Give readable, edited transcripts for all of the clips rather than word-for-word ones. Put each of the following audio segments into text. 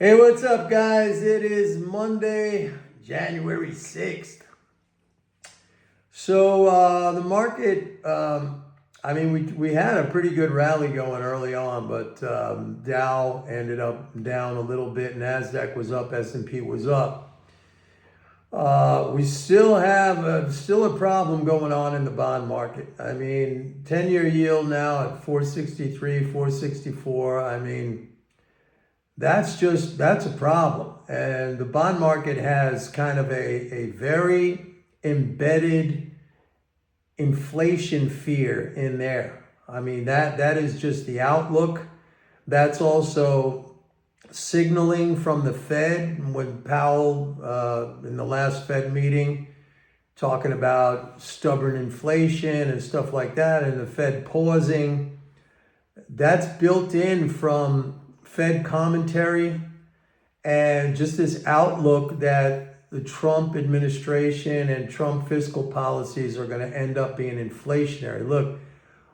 Hey, what's up, guys? It is Monday, January 6th. So the market, we had a pretty good rally going early on, but Dow ended up down a little bit. NASDAQ was up, S&P was up. We still have a problem going on in the bond market. 10-year yield now at 463, 464. That's a problem. And the bond market has kind of a very embedded inflation fear in there. That is just the outlook. That's also signaling from the Fed when Powell, in the last Fed meeting, talking about stubborn inflation and stuff like that, and the Fed pausing. That's built in from Fed commentary and just this outlook that the Trump administration and Trump fiscal policies are going to end up being inflationary. Look,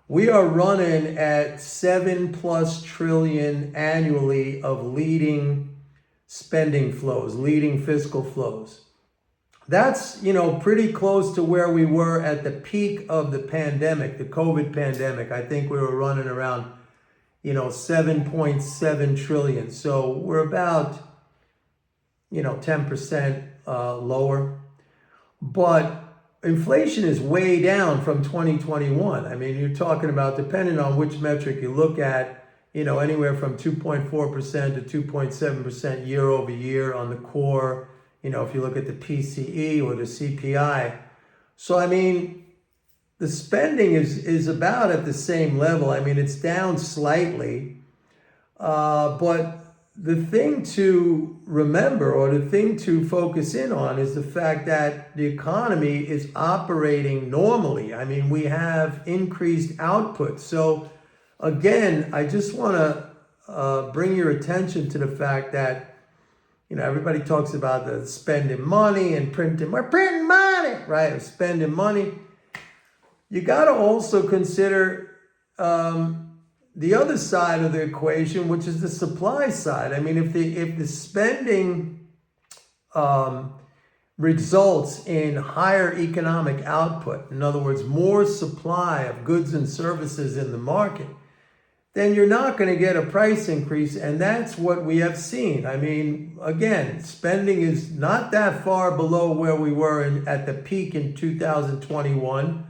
we are running at 7+ trillion annually of leading spending flows, leading fiscal flows. That's, pretty close to where we were at the peak of the pandemic, the COVID pandemic. I think we were running around 7.7 trillion. So we're about, 10% lower. But inflation is way down from 2021. You're talking about, depending on which metric you look at, anywhere from 2.4% to 2.7% year over year on the core, if you look at the PCE or the CPI. So, the spending is about at the same level. It's down slightly. But the thing to remember, or the thing to focus in on, is the fact that the economy is operating normally. We have increased output. So again, I just want to bring your attention to the fact that, everybody talks about the spending money and printing. We're printing money, right? We're spending money. You got to also consider the other side of the equation, which is the supply side. If the spending results in higher economic output, in other words, more supply of goods and services in the market, then you're not going to get a price increase, and that's what we have seen. Again, spending is not that far below where we were at the peak in 2021.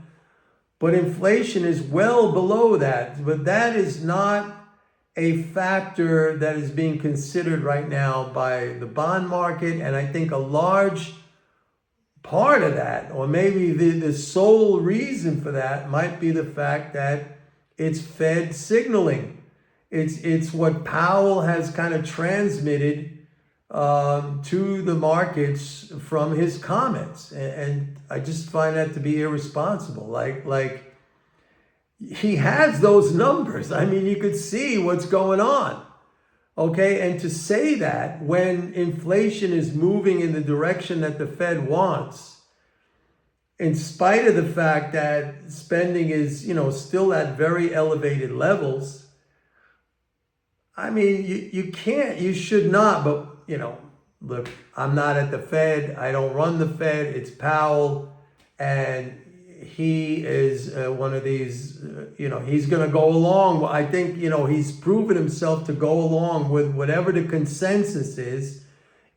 But inflation is well below that. But that is not a factor that is being considered right now by the bond market. And I think a large part of that, or maybe the sole reason for that, might be the fact that it's Fed signaling. It's what Powell has kind of transmitted to the markets from his comments, and I just find that to be irresponsible. Like he has those numbers. You could see what's going on. Okay, and to say that when inflation is moving in the direction that the Fed wants, in spite of the fact that spending is, still at very elevated levels, you should not, but look, I'm not at the Fed. I don't run the Fed. It's Powell. And he is one of these, he's going to go along. I think, he's proven himself to go along with whatever the consensus is.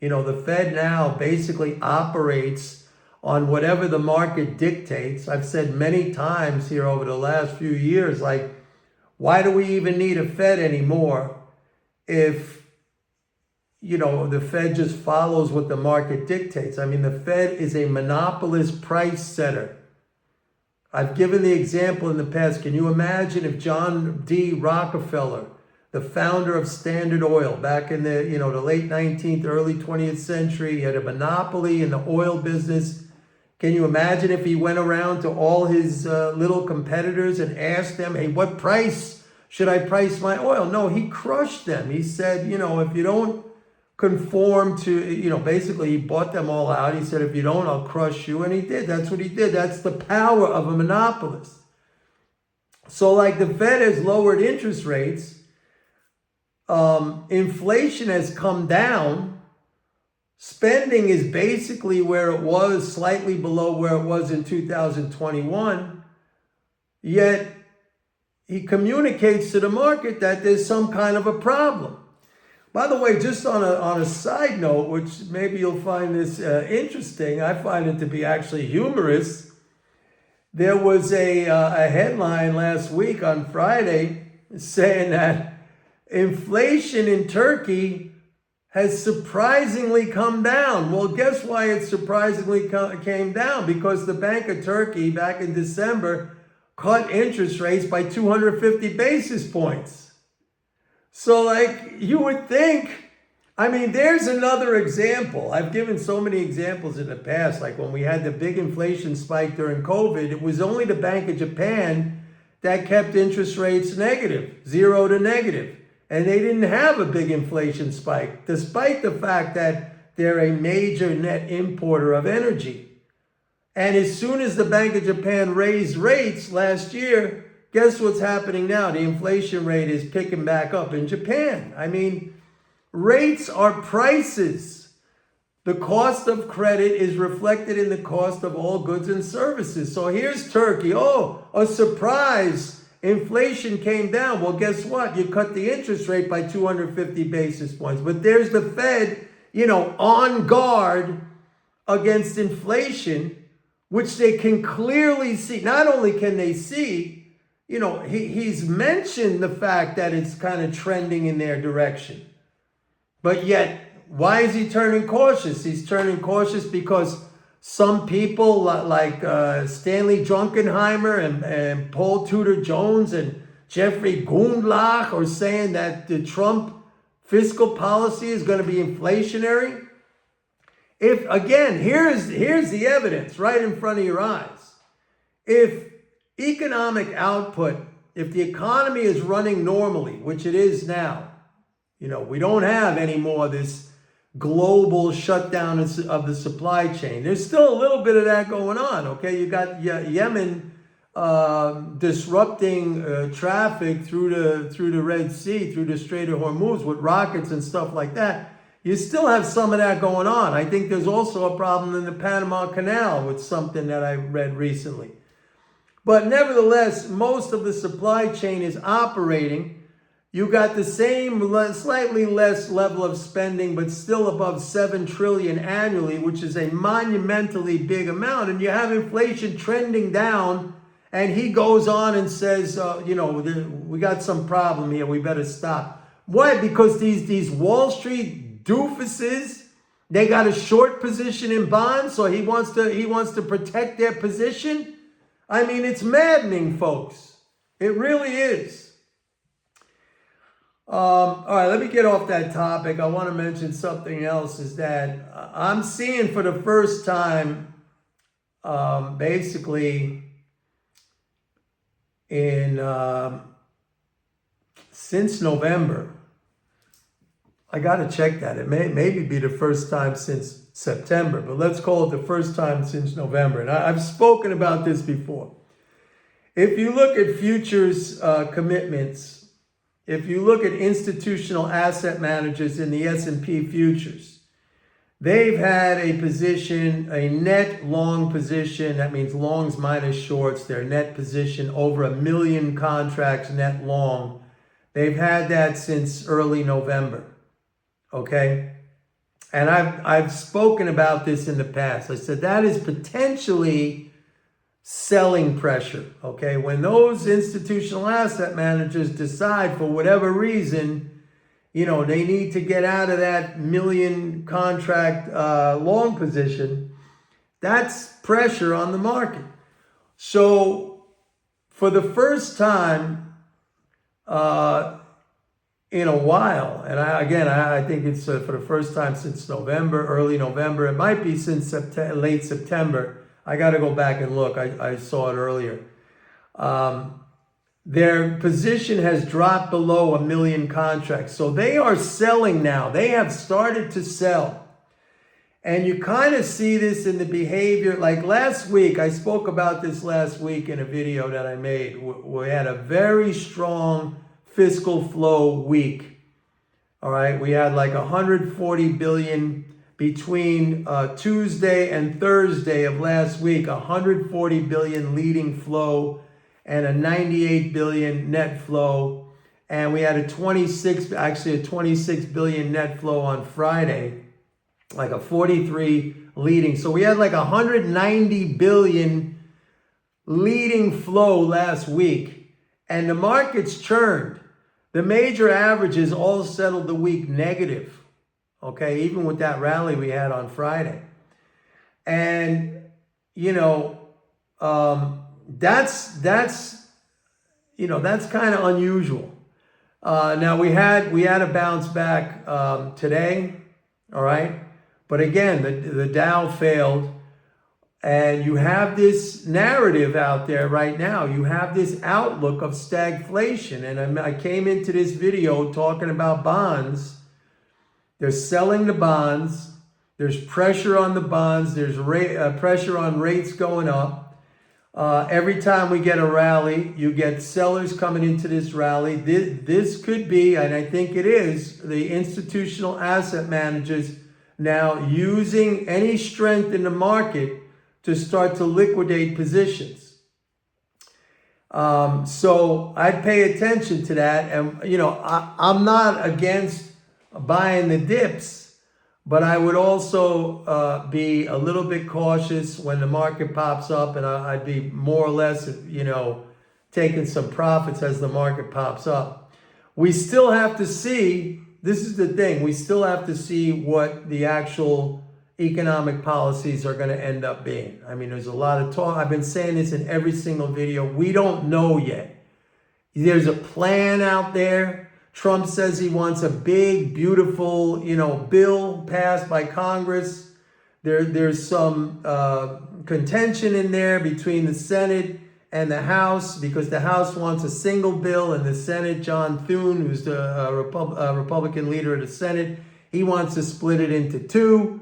The Fed now basically operates on whatever the market dictates. I've said many times here over the last few years, why do we even need a Fed anymore if the Fed just follows what the market dictates? The Fed is a monopolist price setter. I've given the example in the past. Can you imagine if John D. Rockefeller, the founder of Standard Oil, back in the the late 19th, early 20th century, he had a monopoly in the oil business. Can you imagine if he went around to all his little competitors and asked them, hey, what price should I price my oil? No, he crushed them. He said, if you don't conform to, basically he bought them all out. He said, if you don't, I'll crush you. And he did. That's what he did. That's the power of a monopolist. So the Fed has lowered interest rates. inflation has come down. Spending is basically where it was, slightly below where it was in 2021. Yet he communicates to the market that there's some kind of a problem. By the way, just on a side note, which maybe you'll find this interesting, I find it to be actually humorous. There was a headline last week on Friday saying that inflation in Turkey has surprisingly come down. Well, guess why it surprisingly came down? Because the Bank of Turkey back in December cut interest rates by 250 basis points. So like you would think, I mean, there's another example. I've given so many examples in the past, like when we had the big inflation spike during COVID, it was only the Bank of Japan that kept interest rates negative, 0 to negative. And they didn't have a big inflation spike, despite the fact that they're a major net importer of energy. And as soon as the Bank of Japan raised rates last year, guess what's happening now? The inflation rate is picking back up in Japan. I mean, rates are prices. The cost of credit is reflected in the cost of all goods and services. So here's Turkey. Oh, a surprise. Inflation came down. Well, guess what? You cut the interest rate by 250 basis points. But there's the Fed, on guard against inflation, which they can clearly see. Not only can they see, he's mentioned the fact that it's kind of trending in their direction. But yet, why is he turning cautious? He's turning cautious because some people like Stanley Druckenmeier and Paul Tudor Jones and Jeffrey Gundlach are saying that the Trump fiscal policy is going to be inflationary. If, again, here's the evidence right in front of your eyes. If economic output, if the economy is running normally, which it is now, we don't have anymore this global shutdown of the supply chain. There's still a little bit of that going on, okay? You got Yemen disrupting traffic through the Red Sea, through the Strait of Hormuz with rockets and stuff like that. You still have some of that going on. I think there's also a problem in the Panama Canal with something that I read recently. But nevertheless, most of the supply chain is operating. You got the same, slightly less level of spending, but still above 7 trillion annually, which is a monumentally big amount. And you have inflation trending down, and he goes on and says, we got some problem here. We better stop. Why? Because these Wall Street doofuses, they got a short position in bonds, so he wants to protect their position. I mean, it's maddening, folks. It really is. All right, let me get off that topic. I want to mention something else, is that I'm seeing for the first time, basically, since November. I got to check that. It may maybe be the first time since September, but let's call it the first time since November. And I've spoken about this before. If you look at futures commitments, if you look at institutional asset managers in the S&P futures, they've had a position, a net long position. That means longs minus shorts. Their net position over 1 million contracts net long. They've had that since early November. Okay, and I've spoken about this in the past. I said that is potentially selling pressure. Okay, when those institutional asset managers decide for whatever reason, they need to get out of that 1 million contract long position, that's pressure on the market. So for the first time in a while, and I think it's for the first time since November, early November. It might be since late September. I got to go back and look. I saw it earlier. Their position has dropped below 1 million contracts. So they are selling now. They have started to sell. And you kind of see this in the behavior. Like last week, I spoke about this last week in a video that I made. We had a very strong fiscal flow week. All right, we had like 140 billion between Tuesday and Thursday of last week, 140 billion leading flow and a 98 billion net flow. And we had a 26 billion net flow on Friday, like a 43 leading. So we had like 190 billion leading flow last week, and the markets churned. The major averages all settled the week negative. Okay, even with that rally we had on Friday. And, you know, that's kind of unusual. Now we had a bounce back today, all right? But again, the Dow failed. And you have this narrative out there right now. You have this outlook of stagflation. And I came into this video talking about bonds. They're selling the bonds. There's pressure on the bonds. There's pressure on rates going up. Every time we get a rally, you get sellers coming into this rally. This could be, and I think it is, the institutional asset managers now using any strength in the market to start to liquidate positions. So I'd pay attention to that. And, you know, I'm not against buying the dips, but I would also be a little bit cautious when the market pops up, and I'd be more or less, you know, taking some profits as the market pops up. We still have to see, this is the thing, we still have to see what the actual economic policies are going to end up being. I mean, there's a lot of talk. I've been saying this in every single video. We don't know yet. There's a plan out there. Trump says he wants a big, beautiful, you know, bill passed by Congress. There's some contention in there between the Senate and the House, because the House wants a single bill, and the Senate, John Thune, who's the Republican leader of the Senate, he wants to split it into two.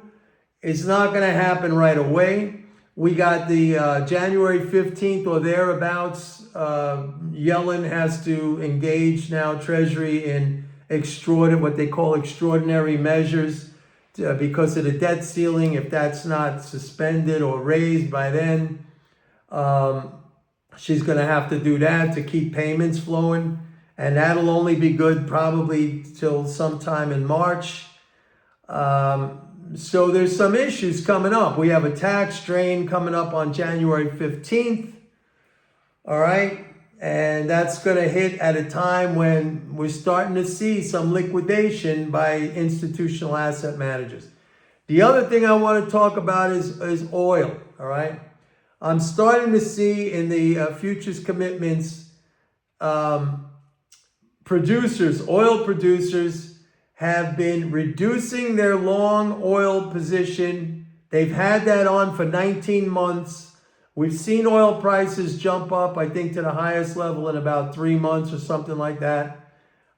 It's not going to happen right away. We got the January 15th or thereabouts. Yellen has to engage now Treasury in what they call extraordinary measures because of the debt ceiling. If that's not suspended or raised by then, she's going to have to do that to keep payments flowing. And that'll only be good probably till sometime in March. So there's some issues coming up. We have a tax drain coming up on January 15th. All right. And that's going to hit at a time when we're starting to see some liquidation by institutional asset managers. The other thing I want to talk about is oil. All right. I'm starting to see in the futures commitments, oil producers have been reducing their long oil position. They've had that on for 19 months. We've seen oil prices jump up, I think, to the highest level in about 3 months or something like that,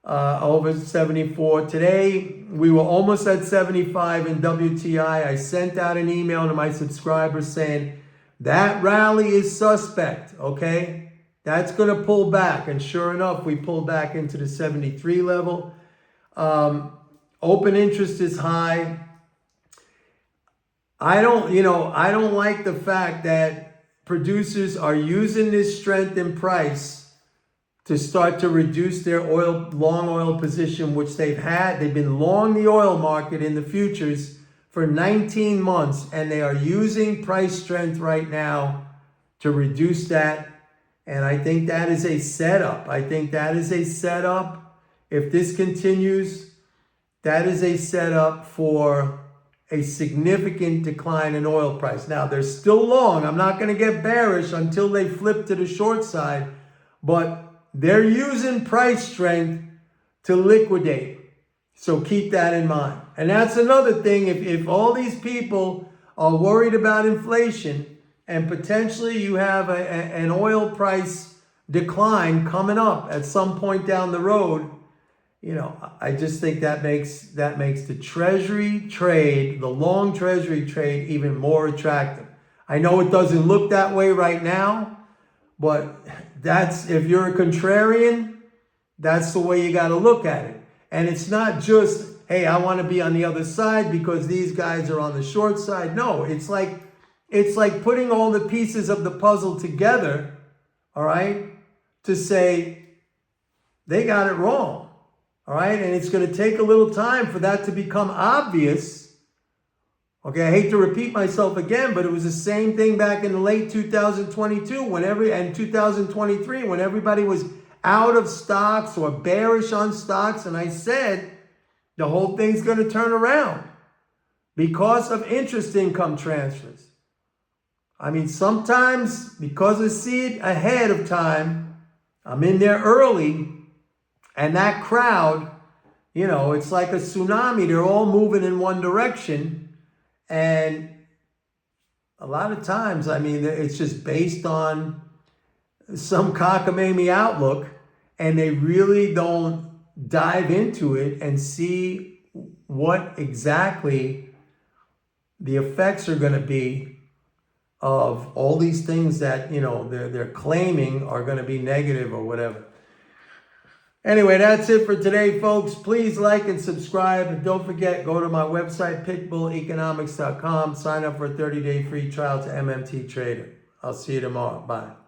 over 74. Today, we were almost at 75 in WTI. I sent out an email to my subscribers saying, that rally is suspect, okay? That's going to pull back. And sure enough, we pulled back into the 73 level. Open interest is high. I don't like the fact that producers are using this strength in price to start to reduce their long oil position, which they've had. They've been long the oil market in the futures for 19 months, and they are using price strength right now to reduce that. And I think that is a setup. If this continues, that is a setup for a significant decline in oil price. Now, they're still long. I'm not going to get bearish until they flip to the short side, but they're using price strength to liquidate. So keep that in mind. And that's another thing. If all these people are worried about inflation and potentially you have an oil price decline coming up at some point down the road, you know, I just think that makes the Treasury trade, the long Treasury trade, even more attractive. I know it doesn't look that way right now, but if you're a contrarian, that's the way you got to look at it. And it's not just, hey, I want to be on the other side because these guys are on the short side. No, it's like putting all the pieces of the puzzle together, all right, to say they got it wrong, all right? And it's going to take a little time for that to become obvious. Okay, I hate to repeat myself again, but it was the same thing back in the late 2022 and 2023 when everybody was out of stocks or bearish on stocks. And I said, the whole thing's going to turn around because of interest income transfers. I mean, sometimes because I see it ahead of time, I'm in there early, and that crowd, you know, it's like a tsunami. They're all moving in one direction. And a lot of times, I mean, it's just based on some cockamamie outlook, and they really don't dive into it and see what exactly the effects are going to be of all these things that, you know, they're claiming are going to be negative or whatever. Anyway, that's it for today, folks. Please like and subscribe. And don't forget, go to my website, pitbulleconomics.com. Sign up for a 30-day free trial to MMT Trader. I'll see you tomorrow. Bye.